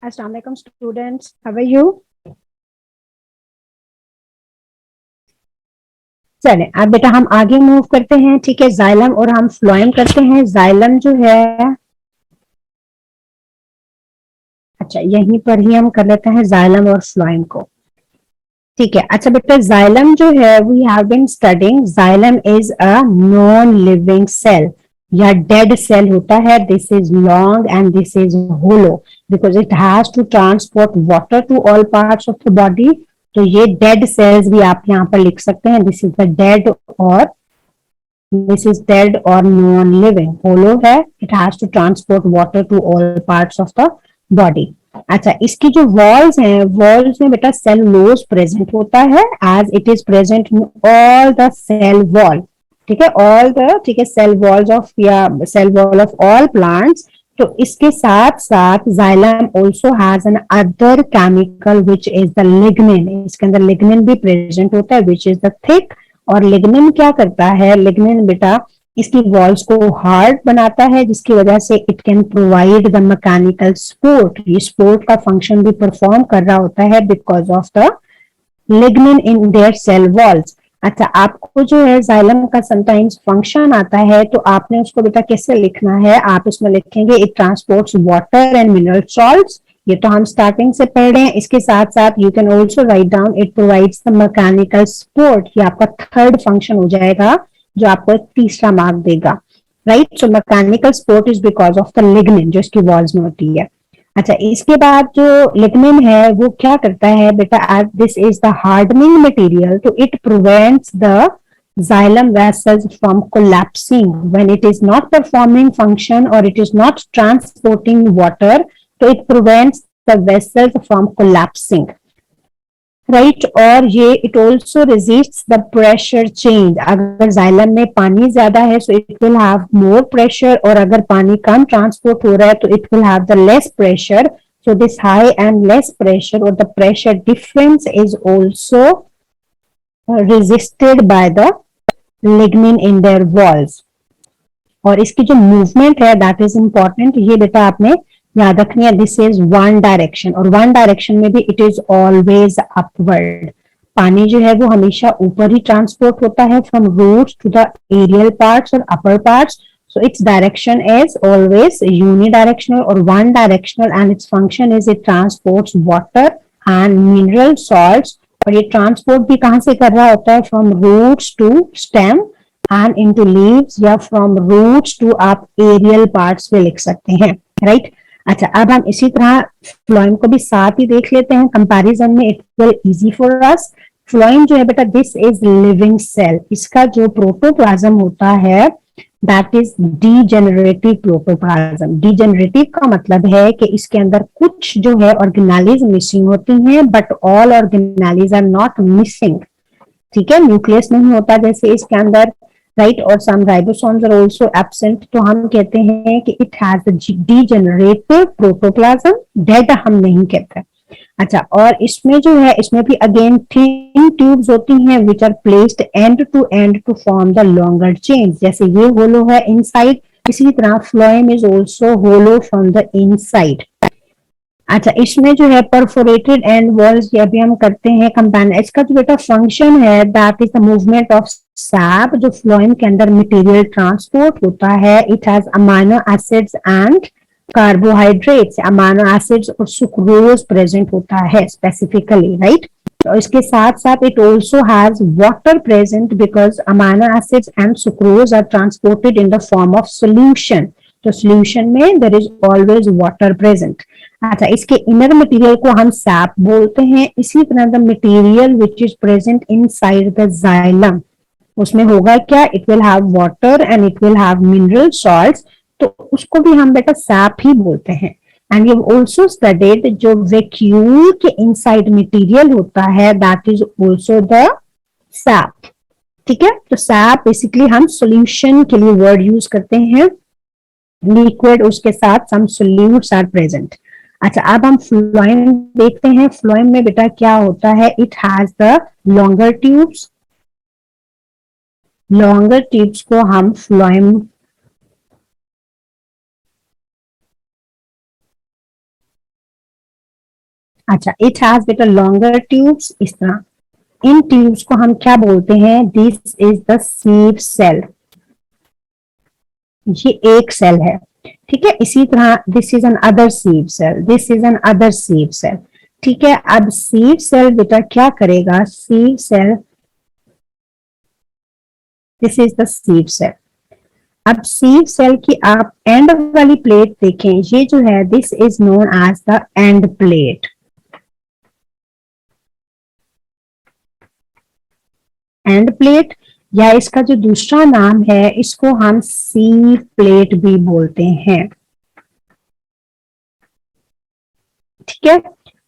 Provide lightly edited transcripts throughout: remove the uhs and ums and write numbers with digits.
अस्सलाम वालेकुम students, how are you? चलें, अब बेटा हम आगे मूव करते हैं। ठीक है, जाइलम और हम फ्लोएम करते हैं। जाइलम जो है, अच्छा यहीं पर ही हम कर लेते हैं जाइलम और फ्लोएम को। ठीक है, अच्छा बेटा जाइलम जो है, we have been studying xylem is a non living cell या डेड सेल होता है। This is long and this is hollow because it has to transport water to all parts of the body. तो ये dead cells भी आप यहाँ पर लिख सकते हैं। दिस इज द डेड और दिस इज डेड और नॉन लिविंग। होलो है, it has to transport water to all parts of the body. अच्छा, इसकी जो वॉल्स हैं, वॉल्स में बेटा सेलुलोज प्रेजेंट होता है as it is present in all the cell wall. ठीक है, ऑल द, ठीक है, सेल वॉल्स ऑफ या cell wall of all plants. तो इसके साथ साथ xylem also has an other chemical which is the lignin. इसके अंदर लिग्निन भी प्रेजेंट होता है विच इज द थिक। और लिग्निन क्या करता है? लिग्निन बेटा इसकी वॉल्स को हार्ड बनाता है, जिसकी वजह से it can provide the mechanical support. ये सपोर्ट का फंक्शन भी परफॉर्म कर रहा होता है because of the lignin in their cell walls. अच्छा, आपको जो है जाइलम का समटाइम्स फंक्शन आता है, तो आपने उसको बेटा कैसे लिखना है? आप उसमें लिखेंगे it transports water and mineral salts. ये तो हम स्टार्टिंग से पढ़ रहे हैं। इसके साथ साथ you can also write down it provides the mechanical support. ये आपका थर्ड फंक्शन हो जाएगा जो आपको तीसरा मार्क देगा। Right, so mechanical support is because of the lignin जो इसकी वॉल्स में होती है। अच्छा, इसके बाद जो लिग्निन है वो क्या करता है बेटा? As this is the hardening material, तो it prevents the xylem vessels from collapsing when it is not performing function or it is not transporting water. तो it prevents the vessels from collapsing. Right, और ये it also resist the pressure change. अगर xylem में पानी ज्यादा है so it will have more pressure, और अगर पानी कम ट्रांसपोर्ट हो रहा है तो it will have the less pressure. So this high and less pressure और the pressure difference is also resisted by the lignin in their walls. और इसकी जो मूवमेंट है दैट इज इंपॉर्टेंट। ये बेटा आपने याद रखनी है। दिस इज वन डायरेक्शन, और वन डायरेक्शन में भी इट इज ऑलवेज अपवर्ड। पानी जो है वो हमेशा ऊपर ही ट्रांसपोर्ट होता है from roots to the aerial parts और upper parts. So its direction is always unidirectional और one directional, and its function is it transports water and mineral salts. और ये ट्रांसपोर्ट भी कहां से कर रहा होता है? From roots to stem and into leaves, या फ्रॉम रूट्स टू आप एरियल पार्ट्स पे लिख सकते हैं। राइट, अच्छा अब हम इसी तरह फ्लोएम को भी साथ ही देख लेते हैं कंपैरिजन में। It will easy for us. Phloem जो है बेटा दिस इज लिविंग सेल। इसका जो प्रोटोप्लाज्म होता है that is degenerative protoplasm. Degenerative का मतलब है कि इसके अंदर कुछ जो है ऑर्गेनेलिज मिसिंग होती हैं, but all organelles are not missing. ठीक है, न्यूक्लियस नहीं होता जैसे इसके अंदर। राइट, और सम राइबोसोम्स आर आल्सो एब्सेंट। तो हम कहते हैं कि it has degenerative protoplasm, dead हम नहीं कहते। अच्छा, और इसमें जो है इसमें भी अगेन थिन ट्यूब्स होती हैं which are placed end to end to form the longer chains. जैसे ये होलो है इनसाइड, इसी तरह phloem is also hollow from the inside. अच्छा, इसमें जो है परफोरेटेड एंड वॉल्स, ये अभी हम करते हैं कंपाउंड। इसका जो बेटा फंक्शन है that is the movement of sap. जो फ्लोएम के अंदर मटेरियल ट्रांसपोर्ट होता है, it has amino acids and carbohydrates. Amino acids और सुक्रोज प्रेजेंट होता है स्पेसिफिकली। राइट, तो इसके साथ साथ it also has water present because amino acids and sucrose are transported in the form of solution. तो सोल्यूशन में there is always water present. अच्छा, इसके इनर मटेरियल को हम सैप बोलते हैं। इसी तरह the material which is present inside the xylem, उसमें होगा क्या? It will have water and it will have mineral salts. तो उसको भी हम बेटा सैप ही बोलते हैं। एंड यू ऑल्सो स्टडीड जो वैक्यूल के इनसाइड मटेरियल होता है that is also the SAP. ठीक है, तो सैप बेसिकली हम सॉल्यूशन के लिए वर्ड यूज करते हैं। लिक्विड, उसके साथ सम सोल्यूट्स आर प्रेजेंट। अच्छा, अब हम फ्लोएम देखते हैं। फ्लोएम में बेटा क्या होता है? It has the longer tubes. Longer tubes को हम फ्लोएम अच्छा, इट हैज बेटा लॉन्गर ट्यूब्स, इस तरह। इन ट्यूब्स को हम क्या बोलते हैं? This is the sieve cell. ये एक सेल है, ठीक है। इसी तरह this is another sieve cell, this is another sieve cell, ठीक है। अब सीव सेल बेटा क्या करेगा? Sieve cell, this is the sieve cell. अब सीव सेल की आप एंड वाली प्लेट देखें, ये जो है this is known as the end plate. End plate, या इसका जो दूसरा नाम है इसको हम सीव प्लेट भी बोलते हैं, ठीक है।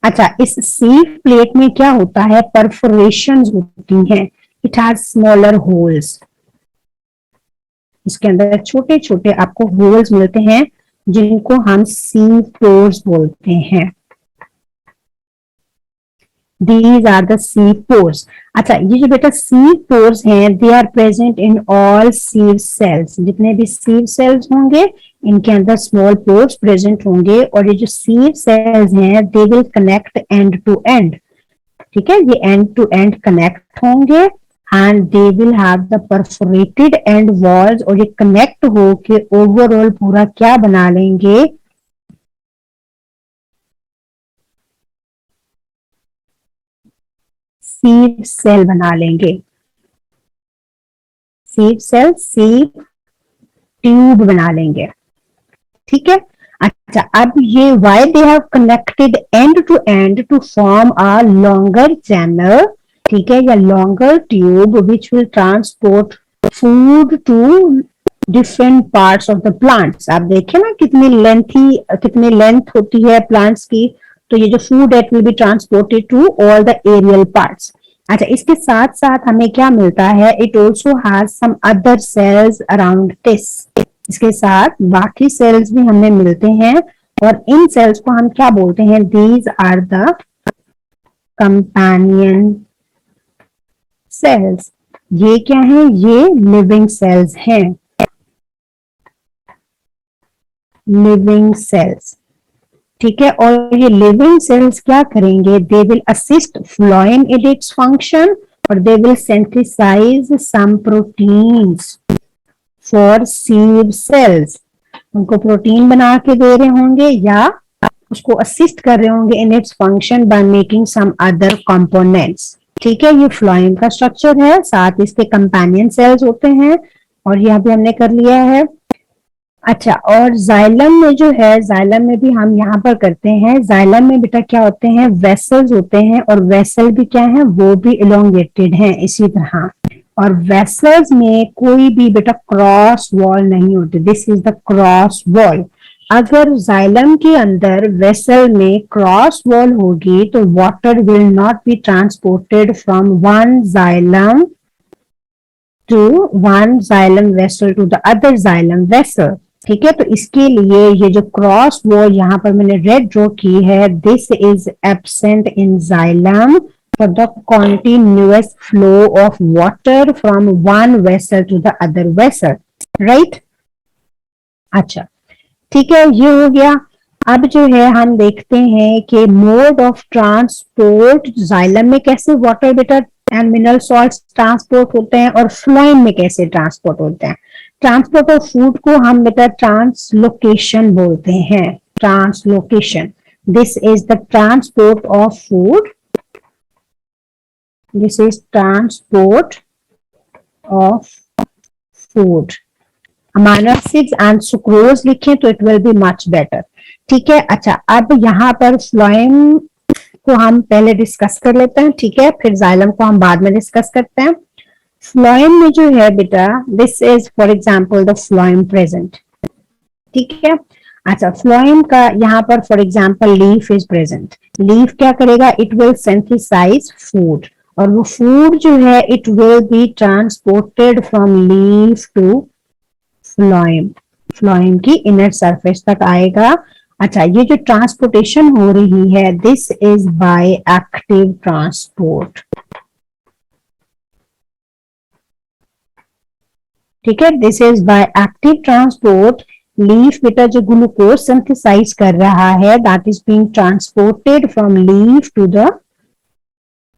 अच्छा, इस सीव प्लेट में क्या होता है? परफोरेशन होती हैं। इट हैज स्मॉलर होल्स, इसके अंदर छोटे छोटे आपको होल्स मिलते हैं जिनको हम सीव पोर्स बोलते हैं। These are the sieve pores. अच्छा, ये जो बेटा sieve pores हैं, they are present in all sieve cells. जितने भी sieve cells होंगे इनके अंदर small pores present होंगे, और ये जो sieve cells हैं they will connect end to end, ठीक है। ये end to end connect होंगे and they will have the perforated end walls, और ये connect होके overall पूरा क्या बना लेंगे? सीव सेल बना लेंगे। सीव सेल, सीव ट्यूब बना लेंगे, ठीक है। अच्छा, अब ये why they have connected end to form a longer channel, ठीक है, या longer tube which will transport food to different parts of the plants. आप देखें ना कितनी लेंथ होती है प्लांट्स की, तो ये जो फूड है it will be transported to all the aerial parts. अच्छा, इसके साथ साथ हमें क्या मिलता है? It also has some other cells around this. इसके साथ बाकी सेल्स भी हमें मिलते हैं, और इन सेल्स को हम क्या बोलते हैं? These are the companion cells. ये क्या है? ये लिविंग सेल्स हैं, लिविंग सेल्स, ठीक है। और ये लिविंग सेल्स क्या करेंगे? They will assist phloem in its function, और they will synthesize some proteins for sieve cells. उनको प्रोटीन बना के दे रहे होंगे या उसको असिस्ट कर रहे होंगे in its function by making some other components, ठीक है। ये फ्लोएम का स्ट्रक्चर है, साथ इसके कंपेनियन सेल्स होते हैं, और यहाँ पे हमने कर लिया है। अच्छा, और जाइलम में जो है, जाइलम में भी हम यहाँ पर करते हैं। जाइलम में बेटा क्या होते हैं? वेसल्स होते हैं, और वेसल भी क्या है? वो भी इलोंगेटेड हैं इसी तरह। और वेसल्स में कोई भी बेटा क्रॉस वॉल नहीं होती, this is the cross wall. अगर जाइलम के अंदर वेसल में क्रॉस वॉल होगी तो water will not be transported from one xylem to one xylem vessel to the other xylem vessel, ठीक है। तो इसके लिए ये जो क्रॉस वॉल यहाँ पर मैंने रेड ड्रॉ की है, this is absent in xylem for the continuous flow of water from one vessel to the other vessel, right? अच्छा, ठीक है, ये हो गया। अब जो है हम देखते हैं कि मोड ऑफ ट्रांसपोर्ट जाइलम में कैसे वाटर बेटा एंड मिनरल सॉल्ट्स ट्रांसपोर्ट होते हैं, और फ्लोएम में कैसे ट्रांसपोर्ट होते हैं। ट्रांसपोर्ट ऑफ फूड को हम बेटा ट्रांसलोकेशन बोलते हैं, translocation. This is the transport of food, this is transport of food। Amino acids and sucrose लिखें तो it will be much better, ठीक है। अच्छा, अब यहाँ पर फ्लोएम को हम पहले डिस्कस कर लेते हैं, ठीक है, फिर जाइलम को हम बाद में डिस्कस करते हैं। फ्लोएम में जो है बेटा, this is for example the phloem present, ठीक है। अच्छा, फ्लोएम का यहाँ पर for example leaf is present. Leaf क्या करेगा? इट विल सिंथेसाइज फूड, और वो फूड जो है it will be transported from leaf to phloem, phloem की इनर सरफेस तक आएगा। अच्छा, ये जो ट्रांसपोर्टेशन हो रही है, this is by active transport, ठीक है। This is by active transport leaf बेटा जो ग्लूकोज सिंथेसाइज कर रहा है that is being transported from leaf to the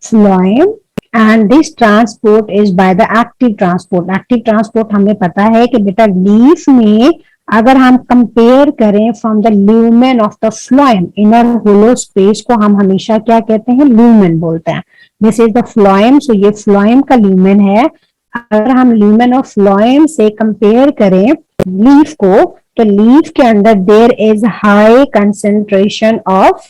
phloem and this transport is by the active transport. Active transport हमें पता है कि बेटा लीफ में अगर हम कंपेयर करें from the lumen of the phloem, inner hollow space को हम हमेशा क्या कहते हैं, ल्यूमेन बोलते हैं। This is the phloem, so ये फ्लोएम का ल्यूमेन है। अगर हम ल्यूमेन ऑफ फ्लोएम से कंपेयर करें लीफ को, तो लीफ के अंदर there is high concentration of,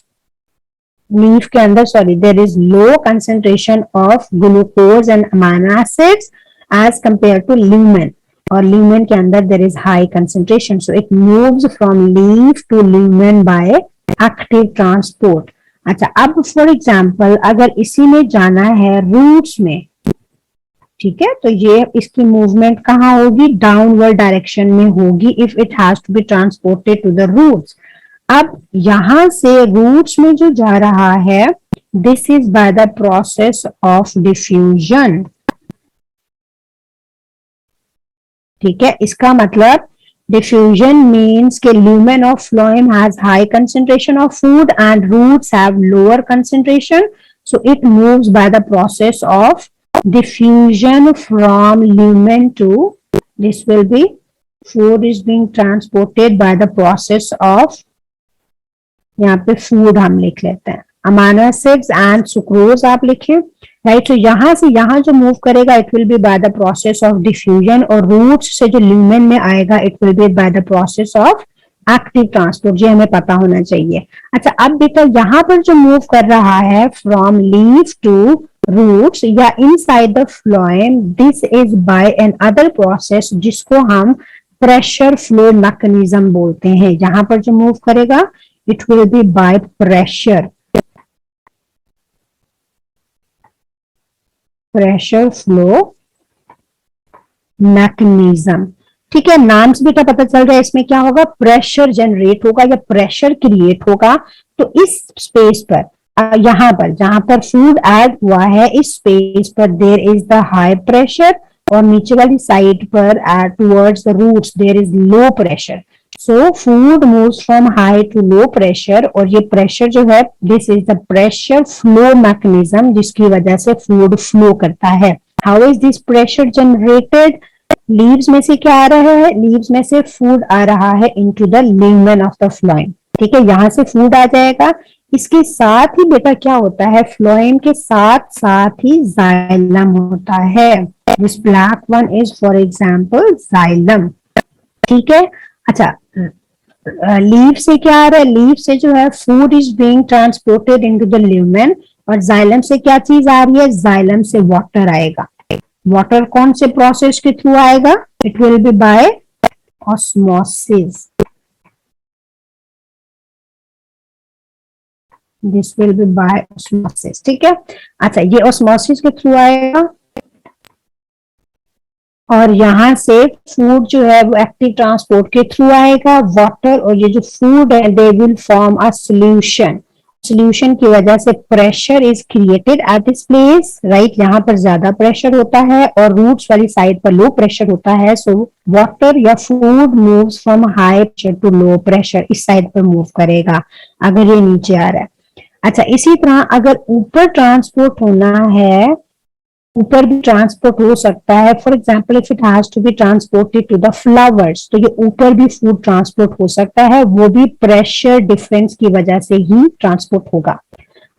leaf के अंदर sorry there is low concentration of glucose and amino acids as compare to lumen, और ल्यूमेन के अंदर there is high concentration, so it moves from leaf to lumen by active transport. अच्छा, अब for example अगर इसी में जाना है रूट्स में, ठीक है, तो ये इसकी मूवमेंट कहाँ होगी, डाउनवर्ड डायरेक्शन में होगी if it has to be transported to the roots. अब यहां से रूट्स में जो जा रहा है this is by the process of diffusion. ठीक है, इसका मतलब डिफ्यूजन मीन्स के lumen of phloem has high concentration of food and roots have lower concentration, so it moves by the process of diffusion from lumen to, this will be, food is being transported by the process of, यहाँ पे food हम लिख लेते हैं, amino acids and sucrose आप लिखें, right. तो यहां से यहां जो मूव करेगा it will be bye the process of diffusion, और रूट्स से जो ल्यूमेन में आएगा it will be bye the process of active transport, ये हमें पता होना चाहिए। अच्छा, अब बेटा यहाँ पर जो मूव कर रहा है फ्रॉम लीफ टू रूट्स या inside the phloem, this is by an other process जिसको हम प्रेशर फ्लो मैकेनिज्म बोलते हैं। यहां पर जो मूव करेगा it will be by pressure, pressure flow mechanism. ठीक है, नाम से बेटा पता चल रहा है इसमें क्या होगा, प्रेशर जनरेट होगा या प्रेशर क्रिएट होगा। तो इस स्पेस पर यहाँ पर जहां पर फूड ऐड हुआ है इस स्पेस पर there is the high pressure, और नीचे वाली साइड पर towards the roots there is low pressure. So food moves from high to low pressure, और ये प्रेशर जो है this is the pressure flow mechanism जिसकी वजह से फूड फ्लो करता है। How is this pressure generated, leaves में से क्या आ रहा है, लीव्स में से फूड आ रहा है into the lumen of the phloem. ठीक है, यहां से फूड आ जाएगा, इसके साथ ही बेटा क्या होता है, फ्लोएम के साथ साथ ही जाइलम होता है। This black one is for example xylem. ठीक है, अच्छा, लीफ से क्या आ रहा है, लीफ से जो है food is being transported into the lumen, और जाइलम से क्या चीज आ रही है, जाइलम से वाटर आएगा। वाटर कौन से प्रोसेस के थ्रू आएगा, it will be by osmosis, this will be by osmosis. ठीक है, अच्छा, ये ऑस्मोसिस के थ्रू आएगा, और यहां से फूड जो है वो एक्टिव ट्रांसपोर्ट के थ्रू आएगा, वाटर, और ये जो फूड है they will form a solution. Solution की वजह से pressure is created at this place, right, यहाँ पर ज्यादा प्रेशर होता है और रूट्स वाली साइड पर लो प्रेशर होता है। सो वाटर या food moves from high pressure to low pressure, इस साइड पर मूव करेगा अगर ये नीचे आ रहा है। अच्छा, इसी तरह अगर ऊपर ट्रांसपोर्ट होना है, ऊपर भी ट्रांसपोर्ट हो सकता है, for example if it has to be transported to the flowers, तो ये ऊपर भी फूड ट्रांसपोर्ट हो सकता है, वो भी प्रेशर डिफरेंस की वजह से ही ट्रांसपोर्ट होगा।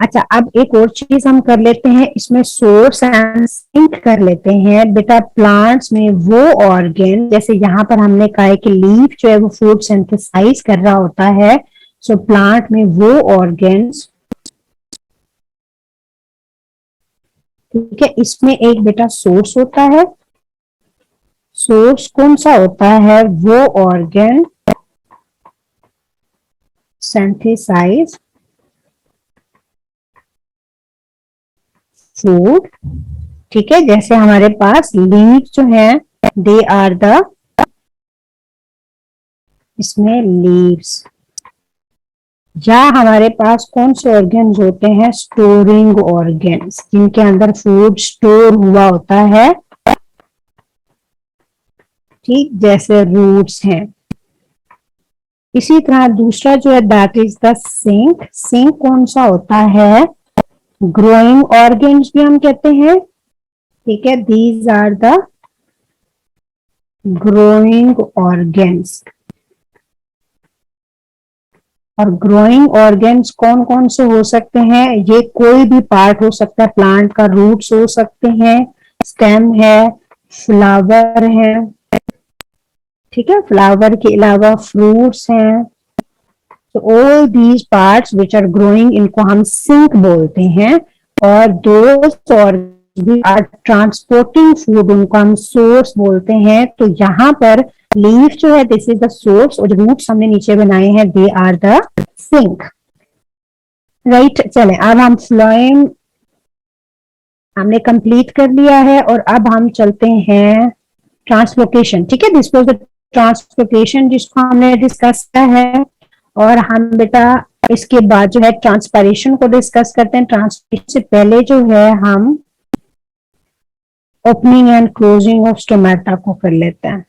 अच्छा, अब एक और चीज हम कर लेते हैं, इसमें सोर्स एंड सिंक कर लेते हैं। बेटा प्लांट्स में वो ऑर्गन, जैसे यहाँ पर हमने कहा है कि लीफ जो है वो फूड सिंथेसाइज कर रहा होता है, सो प्लांट में वो ऑर्गन्स, ठीक है, इसमें एक बेटा सोर्स होता है। सोर्स कौन सा होता है, वो ऑर्गन सिंथेसाइज फूड। ठीक है, जैसे हमारे पास लीव्स जो है दे आर द, इसमें लीव्स, या हमारे पास कौन से ऑर्गन्स होते हैं, स्टोरिंग ऑर्गन्स, जिनके अंदर फूड स्टोर हुआ होता है। ठीक, जैसे रूट्स हैं, इसी तरह दूसरा जो है that is the sink. Sink कौन सा होता है? ग्रोइंग ऑर्गेन्स भी हम कहते हैं, ठीक है, these are the growing organs. और ग्रोइंग ऑर्गेन्स कौन कौन से हो सकते हैं? ये कोई भी पार्ट हो सकता है, प्लांट का रूट्स हो सकते हैं, स्टेम है, फ्लावर है, ठीक है, फ्लावर के अलावा फ्रूट्स हैं। तो all these parts which are growing, इनको हम सिंक बोलते हैं। और दोस्त और आर ट्रांसपोर्टिंग फूड, उनको हम सोर्स बोलते हैं। तो यहाँ पर लीफ जो है दिस इज द सोर्स, और रूट्स हमने नीचे बनाए हैं they are the sink, right. चले अब हम फ्लोएम हमने कंप्लीट कर लिया है, और अब हम चलते हैं ट्रांसलोकेशन, ठीक है। दिस वाज द ट्रांसलोकेशन जिसको हमने डिस्कस किया है। और हम बेटा इसके बाद जो है ट्रांसपैरेशन को डिस्कस करते हैं। ट्रांसपैरेशन से पहले जो है हम opening and closing of stomata को कर लेते हैं।